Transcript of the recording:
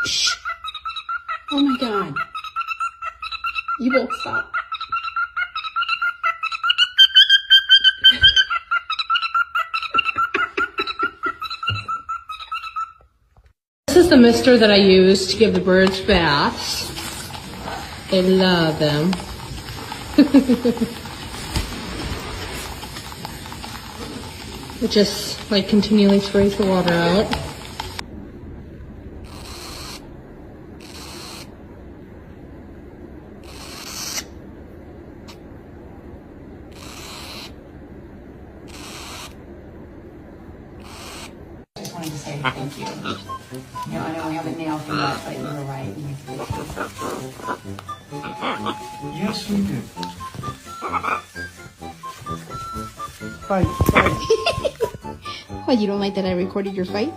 Shh. Oh my God. You both stop. This is the mister that I use to give the birds baths. They love them. It just like continually sprays the water out. Just wanted to say thank you. You know, I know we haven't nailed it yet, but you were right. Yes, we do. Fight, fight. What, you don't like that I recorded your fight?